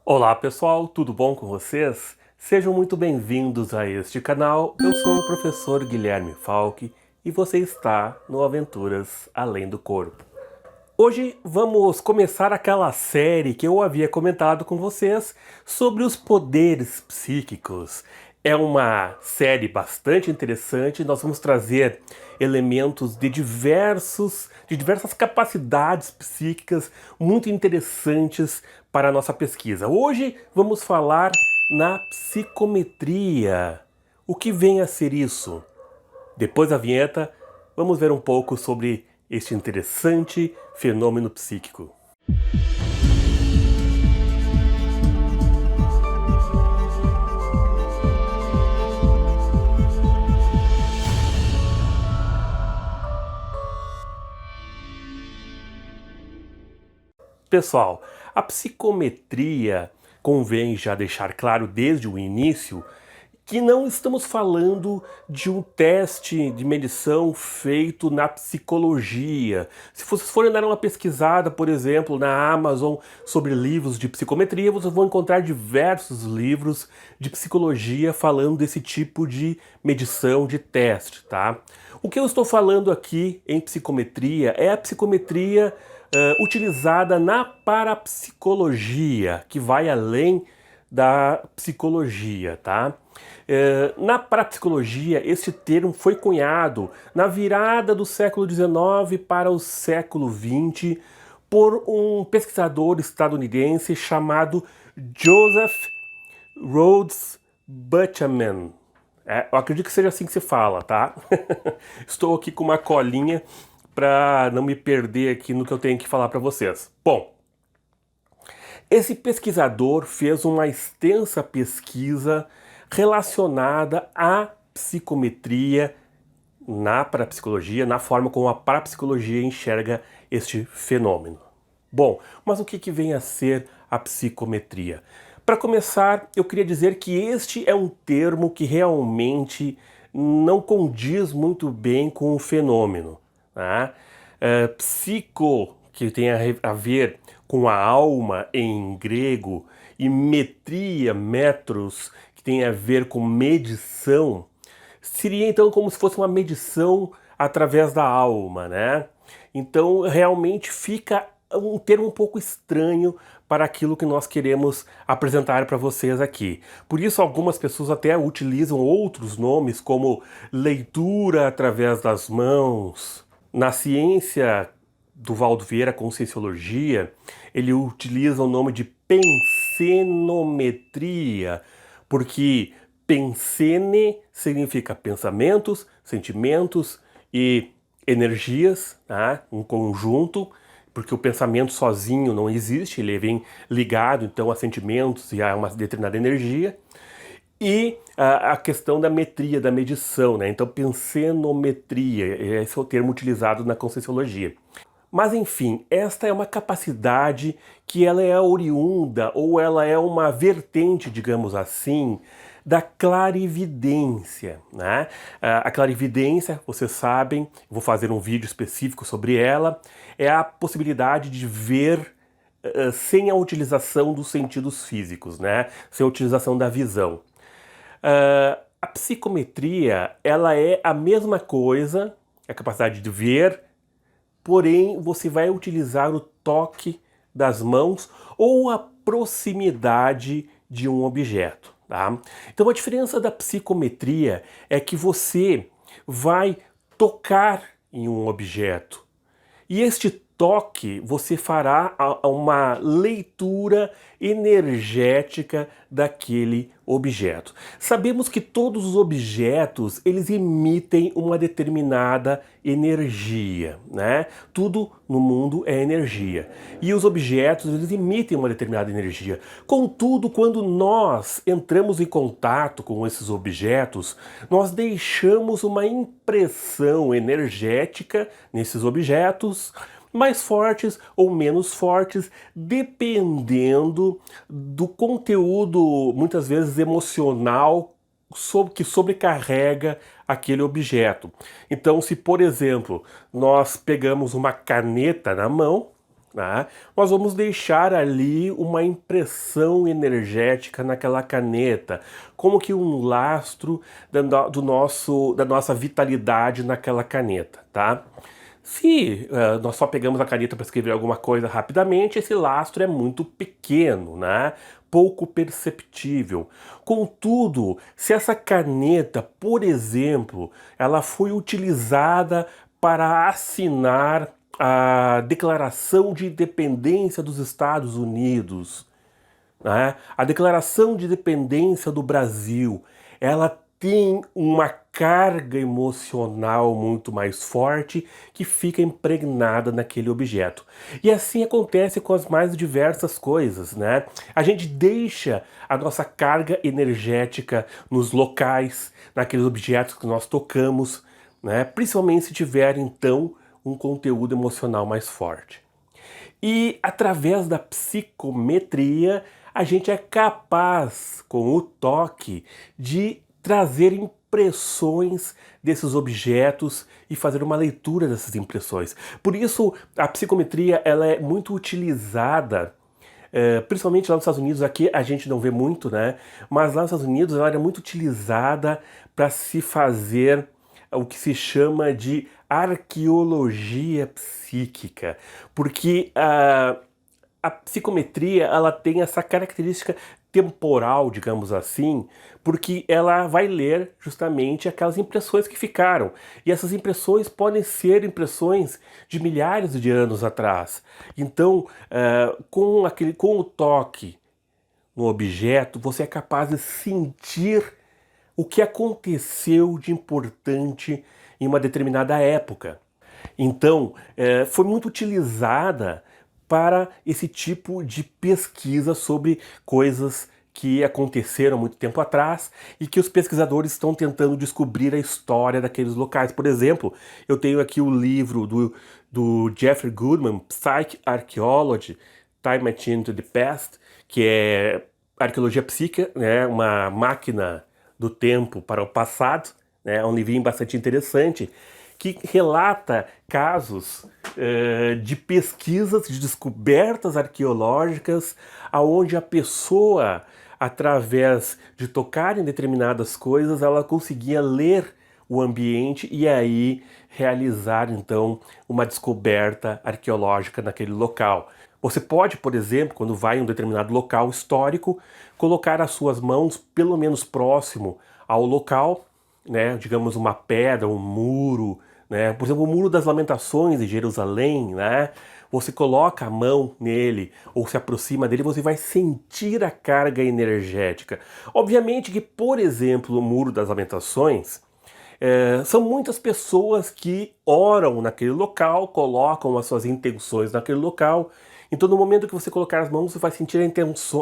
Olá pessoal, tudo bom com vocês? Sejam muito bem-vindos a este canal. Eu sou o professor Guilherme Falck e você está no Aventuras Além do Corpo. Hoje vamos começar aquela série que eu havia comentado com vocês sobre os poderes psíquicos. É uma série bastante interessante. Nós vamos trazer elementos de diversas capacidades psíquicas muito interessantes para a nossa pesquisa. Hoje vamos falar na psicometria. O que vem a ser isso? Depois da vinheta, vamos ver um pouco sobre este interessante fenômeno psíquico. Pessoal, a psicometria convém já deixar claro desde o início que não estamos falando de um teste de medição feito na psicologia. Se vocês forem dar uma pesquisada, por exemplo, na Amazon sobre livros de psicometria, vocês vão encontrar diversos livros de psicologia falando desse tipo de medição, de teste, tá? O que eu estou falando aqui em psicometria é a psicometria utilizada na parapsicologia, que vai além da psicologia, tá? Na parapsicologia, esse termo foi cunhado na virada do século XIX para o século XX por um pesquisador estadunidense chamado Joseph Rhodes Butcherman. Eu acredito que seja assim que se fala, tá? Estou aqui com uma colinha para não me perder aqui no que eu tenho que falar para vocês. Bom, esse pesquisador fez uma extensa pesquisa relacionada à psicometria na parapsicologia, na forma como a parapsicologia enxerga este fenômeno. Bom, mas o que vem a ser a psicometria? Para começar, eu queria dizer que este é um termo que realmente não condiz muito bem com o fenômeno. Tá? Psico, que tem a ver com a alma em grego, e metria, metros, que tem a ver com medição, seria então como se fosse uma medição através da alma, né? Então realmente fica um termo um pouco estranho para aquilo que nós queremos apresentar para vocês aqui. Por isso algumas pessoas até utilizam outros nomes como leitura através das mãos. Na ciência do Valdo Vieira, Conscienciologia, ele utiliza o nome de pensenometria, porque pensene significa pensamentos, sentimentos e energias, tá? Um conjunto, porque o pensamento sozinho não existe, ele vem ligado então a sentimentos e a uma determinada energia. E a questão da metria, da medição, né? Então, pensenometria, esse é o termo utilizado na Conscienciologia. Mas enfim, esta é uma capacidade que ela é oriunda, ou ela é uma vertente, digamos assim, da clarividência, né? A clarividência, vocês sabem, vou fazer um vídeo específico sobre ela, é a possibilidade de ver sem a utilização dos sentidos físicos, né? Sem a utilização da visão. A psicometria, ela é a mesma coisa, a capacidade de ver, porém você vai utilizar o toque das mãos ou a proximidade de um objeto, tá? Então a diferença da psicometria é que você vai tocar em um objeto e este toque você fará uma leitura energética daquele objeto. Sabemos que todos os objetos eles emitem uma determinada energia, né? Tudo no mundo é energia. E os objetos eles emitem uma determinada energia. Contudo, quando nós entramos em contato com esses objetos, nós deixamos uma impressão energética nesses objetos, mais fortes ou menos fortes, dependendo do conteúdo, muitas vezes emocional, que sobrecarrega aquele objeto. Então, se por exemplo, nós pegamos uma caneta na mão, né? Nós vamos deixar ali uma impressão energética naquela caneta, como que um lastro da nossa vitalidade naquela caneta, tá? Se nós só pegamos a caneta para escrever alguma coisa rapidamente, esse lastro é muito pequeno, né? Pouco perceptível. Contudo, se essa caneta, por exemplo, ela foi utilizada para assinar a Declaração de Independência dos Estados Unidos, né? A Declaração de Independência do Brasil, ela tem uma carga emocional muito mais forte que fica impregnada naquele objeto. E assim acontece com as mais diversas coisas, né? A gente deixa a nossa carga energética nos locais, naqueles objetos que nós tocamos, né? Principalmente se tiver então um conteúdo emocional mais forte. E através da psicometria, a gente é capaz, com o toque, de trazer impressões desses objetos e fazer uma leitura dessas impressões. Por isso, a psicometria ela é muito utilizada, principalmente lá nos Estados Unidos. Aqui a gente não vê muito, né? Mas lá nos Estados Unidos ela era muito utilizada para se fazer o que se chama de arqueologia psíquica, porque a psicometria ela tem essa característica temporal, digamos assim, porque ela vai ler justamente aquelas impressões que ficaram. E essas impressões podem ser impressões de milhares de anos atrás. Então, com o toque no objeto, você é capaz de sentir o que aconteceu de importante em uma determinada época. Então, foi muito utilizada para esse tipo de pesquisa sobre coisas que aconteceram há muito tempo atrás e que os pesquisadores estão tentando descobrir a história daqueles locais. Por exemplo, eu tenho aqui o livro do Jeffrey Goodman, Psych Archaeology, Time Machine to the Past, que é arqueologia psíquica, né, uma máquina do tempo para o passado, né, é um livrinho bastante interessante, que relata casos de pesquisas, de descobertas arqueológicas, aonde a pessoa, através de tocar em determinadas coisas, ela conseguia ler o ambiente e aí realizar então uma descoberta arqueológica naquele local. Você pode, por exemplo, quando vai em um determinado local histórico, colocar as suas mãos pelo menos próximo ao local, né? Digamos uma pedra, um muro, né? Por exemplo, o Muro das Lamentações de Jerusalém, né? Você coloca a mão nele ou se aproxima dele, você vai sentir a carga energética. Obviamente que, por exemplo, o Muro das Lamentações, são muitas pessoas que oram naquele local, colocam as suas intenções naquele local. Então, no momento que você colocar as mãos, você vai sentir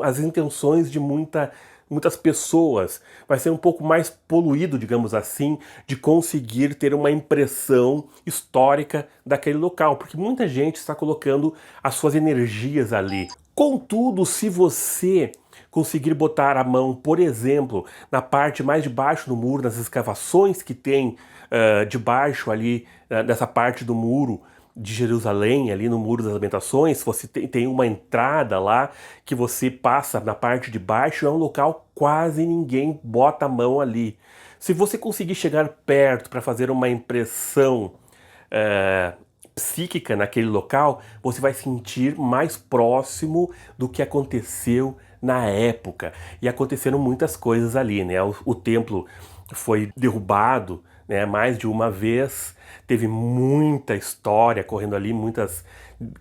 as intenções de muitas pessoas. Vai ser um pouco mais poluído, digamos assim, de conseguir ter uma impressão histórica daquele local, porque muita gente está colocando as suas energias ali. Contudo, se você conseguir botar a mão, por exemplo, na parte mais de baixo do muro, nas escavações que tem de baixo ali, nessa parte do muro de Jerusalém, ali no Muro das Lamentações, você tem uma entrada lá que você passa na parte de baixo, é um local quase ninguém bota a mão ali. Se você conseguir chegar perto para fazer uma impressão psíquica naquele local, você vai sentir mais próximo do que aconteceu na época. E aconteceram muitas coisas ali, né? O templo foi derrubado, né, mais de uma vez, teve muita história correndo ali, muitas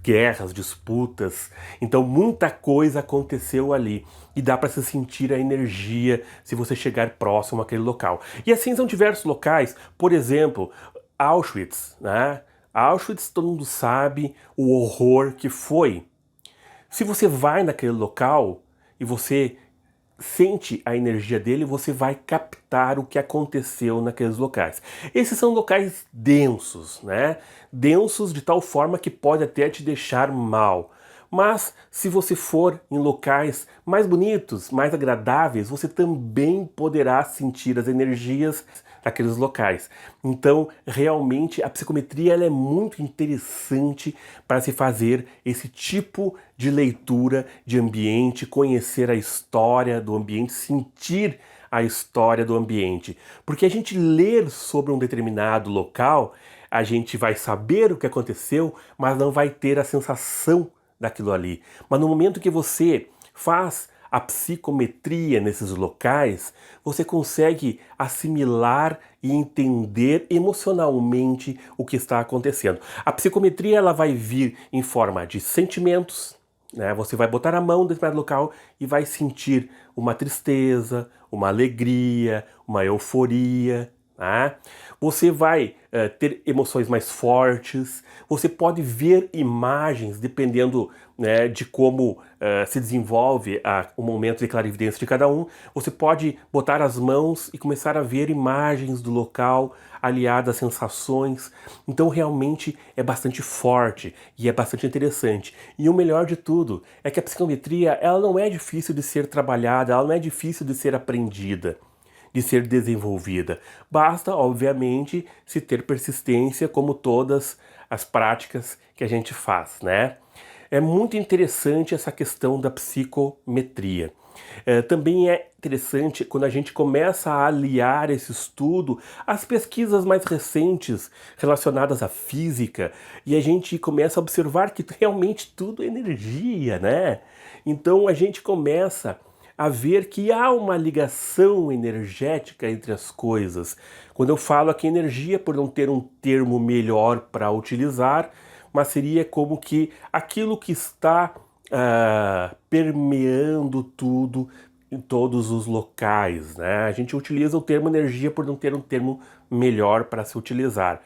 guerras, disputas, então muita coisa aconteceu ali e dá para se sentir a energia se você chegar próximo àquele local. E assim são diversos locais, por exemplo, Auschwitz, né? Auschwitz, todo mundo sabe o horror que foi. Se você vai naquele local e você sente a energia dele, você vai captar o que aconteceu naqueles locais. Esses são locais densos, né? Densos de tal forma que pode até te deixar mal. Mas se você for em locais mais bonitos, mais agradáveis, você também poderá sentir as energias naqueles locais. Então, realmente, a psicometria ela é muito interessante para se fazer esse tipo de leitura de ambiente, conhecer a história do ambiente, sentir a história do ambiente. Porque a gente ler sobre um determinado local, a gente vai saber o que aconteceu, mas não vai ter a sensação daquilo ali. Mas no momento que você faz a psicometria nesses locais, você consegue assimilar e entender emocionalmente o que está acontecendo. A psicometria ela vai vir em forma de sentimentos, né? Você vai botar a mão dentro do local e vai sentir uma tristeza, uma alegria, uma euforia. Tá? Você vai ter emoções mais fortes, você pode ver imagens dependendo, né, de como se desenvolve o momento de clarividência de cada um. Você pode botar as mãos e começar a ver imagens do local aliadas a sensações. Então realmente é bastante forte e é bastante interessante. E o melhor de tudo é que a psicometria ela não é difícil de ser trabalhada, ela não é difícil de ser aprendida, de ser desenvolvida. Basta, obviamente, se ter persistência, como todas as práticas que a gente faz, né? É muito interessante essa questão da psicometria. Também é interessante quando a gente começa a aliar esse estudo às pesquisas mais recentes relacionadas à física e a gente começa a observar que realmente tudo é energia, né? Então a gente começa a ver que há uma ligação energética entre as coisas. Quando eu falo aqui energia, por não ter um termo melhor para utilizar, mas seria como que aquilo que está permeando tudo em todos os locais, né? A gente utiliza o termo energia por não ter um termo melhor para se utilizar.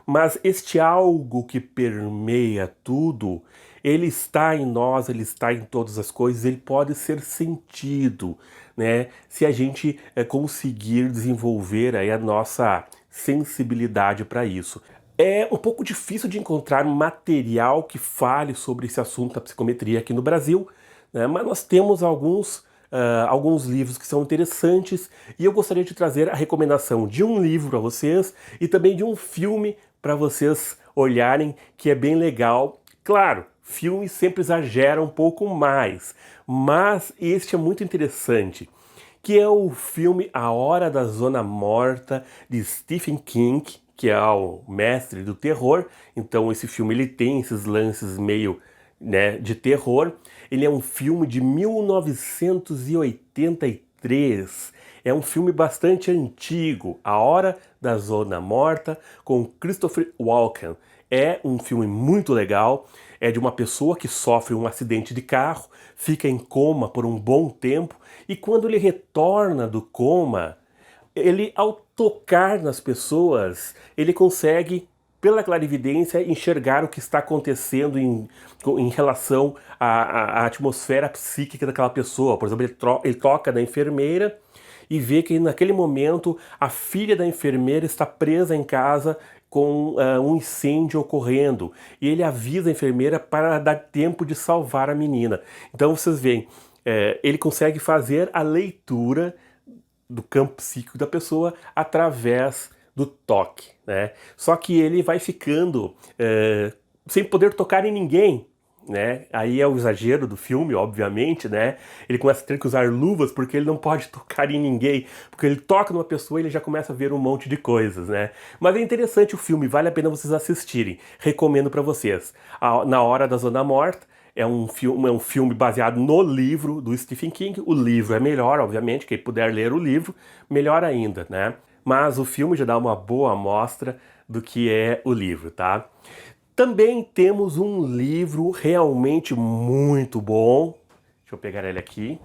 Mas este algo que permeia tudo, ele está em nós, ele está em todas as coisas, ele pode ser sentido, né? Se a gente conseguir desenvolver aí a nossa sensibilidade para isso. É um pouco difícil de encontrar material que fale sobre esse assunto da psicometria aqui no Brasil, né? Mas nós temos alguns livros que são interessantes e eu gostaria de trazer a recomendação de um livro para vocês e também de um filme para vocês olharem, que é bem legal. Claro, filmes sempre exageram um pouco mais, mas este é muito interessante, que é o filme A Hora da Zona Morta, de Stephen King, que é o mestre do terror. Então esse filme ele tem esses lances meio, né, de terror. Ele é um filme de 1983. É um filme bastante antigo, A Hora da Zona Morta, com Christopher Walken. É um filme muito legal, é de uma pessoa que sofre um acidente de carro, fica em coma por um bom tempo, e quando ele retorna do coma, ele, ao tocar nas pessoas, ele consegue, pela clarividência, enxergar o que está acontecendo em relação à atmosfera psíquica daquela pessoa. Por exemplo, ele toca na enfermeira e vê que naquele momento a filha da enfermeira está presa em casa com um incêndio ocorrendo. E ele avisa a enfermeira para dar tempo de salvar a menina. Então vocês veem, ele consegue fazer a leitura do campo psíquico da pessoa através do toque, né? Só que ele vai ficando sem poder tocar em ninguém, né? Aí é o exagero do filme, obviamente, né? Ele começa a ter que usar luvas porque ele não pode tocar em ninguém, porque ele toca numa pessoa e ele já começa a ver um monte de coisas, né? Mas é interessante o filme, vale a pena vocês assistirem. Recomendo para vocês. Na Hora da Zona Morta é um filme baseado no livro do Stephen King. O livro é melhor, obviamente, quem puder ler o livro, melhor ainda, né? Mas o filme já dá uma boa amostra do que é o livro, tá? Também temos um livro realmente muito bom, deixa eu pegar ele aqui,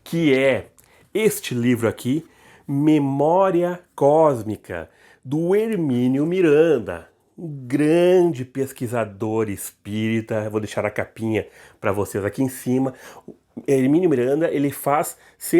que é este livro aqui, Memória Cósmica, do Hermínio Miranda, um grande pesquisador espírita. Eu vou deixar a capinha para vocês aqui em cima. Hermínio Miranda, ele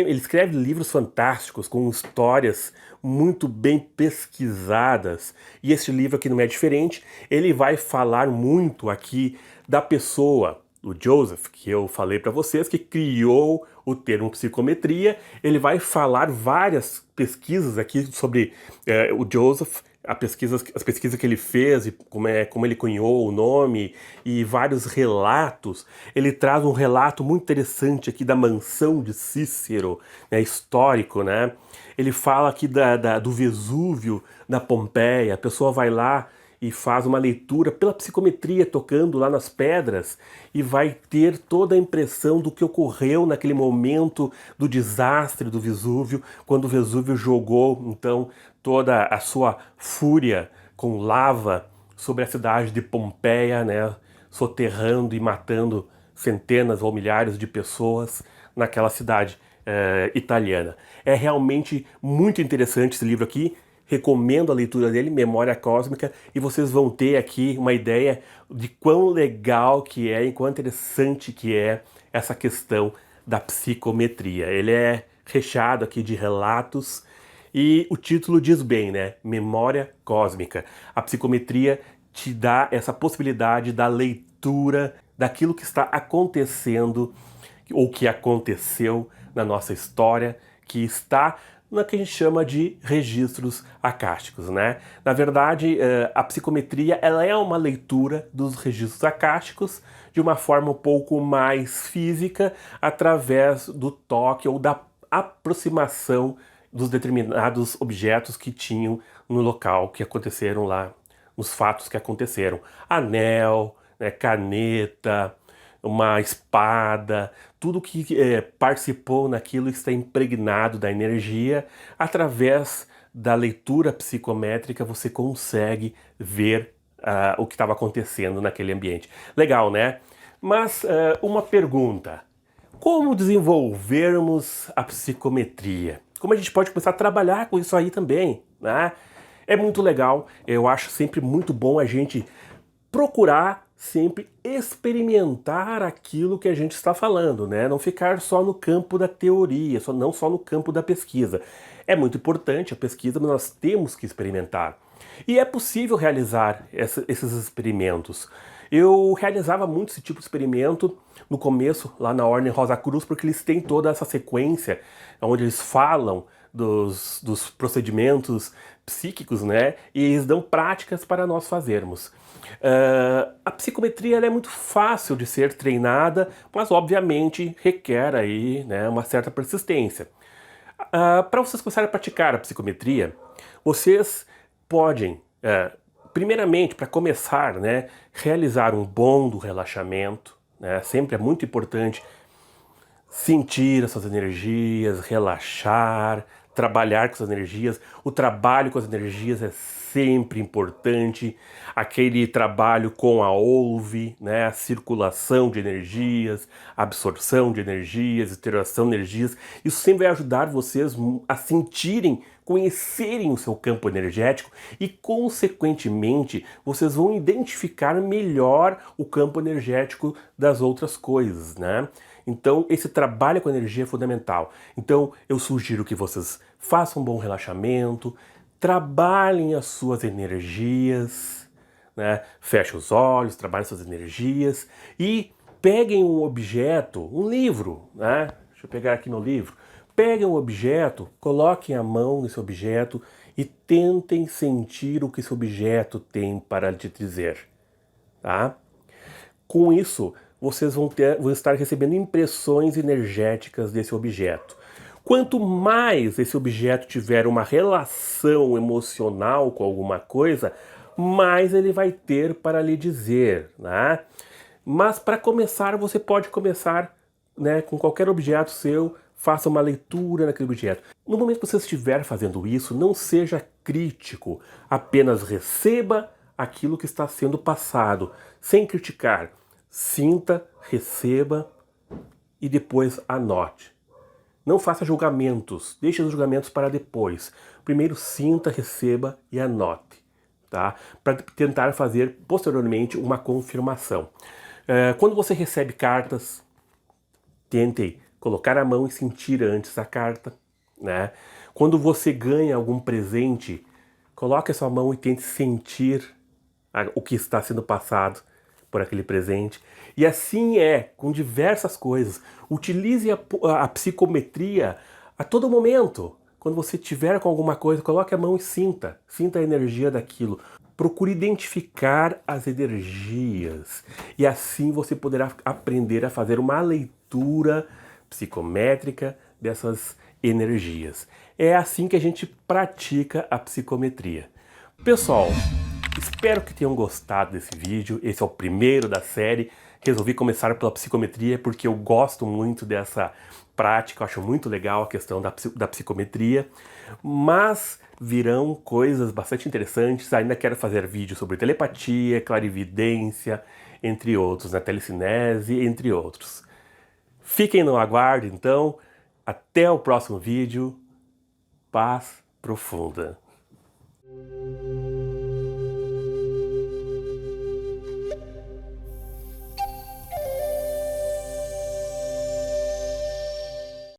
escreve livros fantásticos com histórias muito bem pesquisadas. E este livro aqui não é diferente. Ele vai falar muito aqui da pessoa o Joseph, que eu falei para vocês, que criou o termo psicometria. Ele vai falar várias pesquisas aqui sobre o Joseph, as pesquisas que ele fez, e como ele cunhou o nome, e vários relatos. Ele traz um relato muito interessante aqui da mansão de Cícero, né, histórico, né? Ele fala aqui do Vesúvio, da Pompeia. A pessoa vai lá e faz uma leitura pela psicometria, tocando lá nas pedras, e vai ter toda a impressão do que ocorreu naquele momento do desastre do Vesúvio, quando o Vesúvio jogou então toda a sua fúria com lava sobre a cidade de Pompeia, né, soterrando e matando centenas ou milhares de pessoas naquela cidade italiana. É realmente muito interessante esse livro aqui. Recomendo a leitura dele, Memória Cósmica, e vocês vão ter aqui uma ideia de quão legal que é e quão interessante que é essa questão da psicometria. Ele é recheado aqui de relatos e o título diz bem, né? Memória Cósmica. A psicometria te dá essa possibilidade da leitura daquilo que está acontecendo ou que aconteceu na nossa história, que está no que a gente chama de registros acásticos, né? Na verdade, a psicometria ela é uma leitura dos registros acásticos de uma forma um pouco mais física, através do toque ou da aproximação dos determinados objetos que tinham no local, que aconteceram lá, os fatos que aconteceram. Anel, né, caneta, uma espada, tudo que participou naquilo está impregnado da energia. Através da leitura psicométrica você consegue ver o que estava acontecendo naquele ambiente. Legal, né? Mas uma pergunta: como desenvolvermos a psicometria? Como a gente pode começar a trabalhar com isso aí também, né? É muito legal, eu acho sempre muito bom a gente procurar sempre experimentar aquilo que a gente está falando, né? Não ficar só no campo da teoria, não só no campo da pesquisa. É muito importante a pesquisa, mas nós temos que experimentar. E é possível realizar esses experimentos. Eu realizava muito esse tipo de experimento no começo, lá na Ordem Rosa Cruz, porque eles têm toda essa sequência, onde eles falam dos procedimentos psíquicos, né? E eles dão práticas para nós fazermos. A psicometria ela é muito fácil de ser treinada, mas obviamente requer aí, né, uma certa persistência. Para vocês começarem a praticar a psicometria, vocês podem, primeiramente, para começar, né, realizar um bom do relaxamento, né? Sempre é muito importante sentir as suas energias, relaxar, trabalhar com as energias. O trabalho com as energias é sempre importante. Aquele trabalho com a ouve, né? A circulação de energias, absorção de energias, interação de energias. Isso sempre vai ajudar vocês a sentirem, conhecerem o seu campo energético e, consequentemente, vocês vão identificar melhor o campo energético das outras coisas, né? Então, esse trabalho com energia é fundamental. Então, eu sugiro que vocês façam um bom relaxamento, trabalhem as suas energias, né? Fechem os olhos, trabalhem suas energias e peguem um objeto, um livro, né? Deixa eu pegar aqui meu livro. Peguem um objeto, coloquem a mão nesse objeto e tentem sentir o que esse objeto tem para lhe dizer, tá? Com isso, vocês vão estar recebendo impressões energéticas desse objeto. Quanto mais esse objeto tiver uma relação emocional com alguma coisa, mais ele vai ter para lhe dizer, né? Mas para começar, você pode começar, né, com qualquer objeto seu, faça uma leitura naquele objeto. No momento que você estiver fazendo isso, não seja crítico, apenas receba aquilo que está sendo passado, sem criticar. Sinta, receba e depois anote. Não faça julgamentos, deixe os julgamentos para depois. Primeiro sinta, receba e anote, tá? Para tentar fazer posteriormente uma confirmação. Quando você recebe cartas, tente colocar a mão e sentir antes a carta, né? Quando você ganha algum presente, coloque a sua mão e tente sentir o que está sendo passado por aquele presente. E assim é com diversas coisas. Utilize a psicometria a todo momento. Quando você tiver com alguma coisa, coloque a mão e sinta. Sinta a energia daquilo. Procure identificar as energias. E assim você poderá aprender a fazer uma leitura psicométrica dessas energias. É assim que a gente pratica a psicometria. Pessoal, espero que tenham gostado desse vídeo. Esse é o primeiro da série. Resolvi começar pela psicometria porque eu gosto muito dessa prática, eu acho muito legal a questão da psicometria, mas virão coisas bastante interessantes. Ainda quero fazer vídeos sobre telepatia, clarividência, entre outros, né? Telecinese, entre outros. Fiquem no aguardo, então. Até o próximo vídeo. Paz profunda.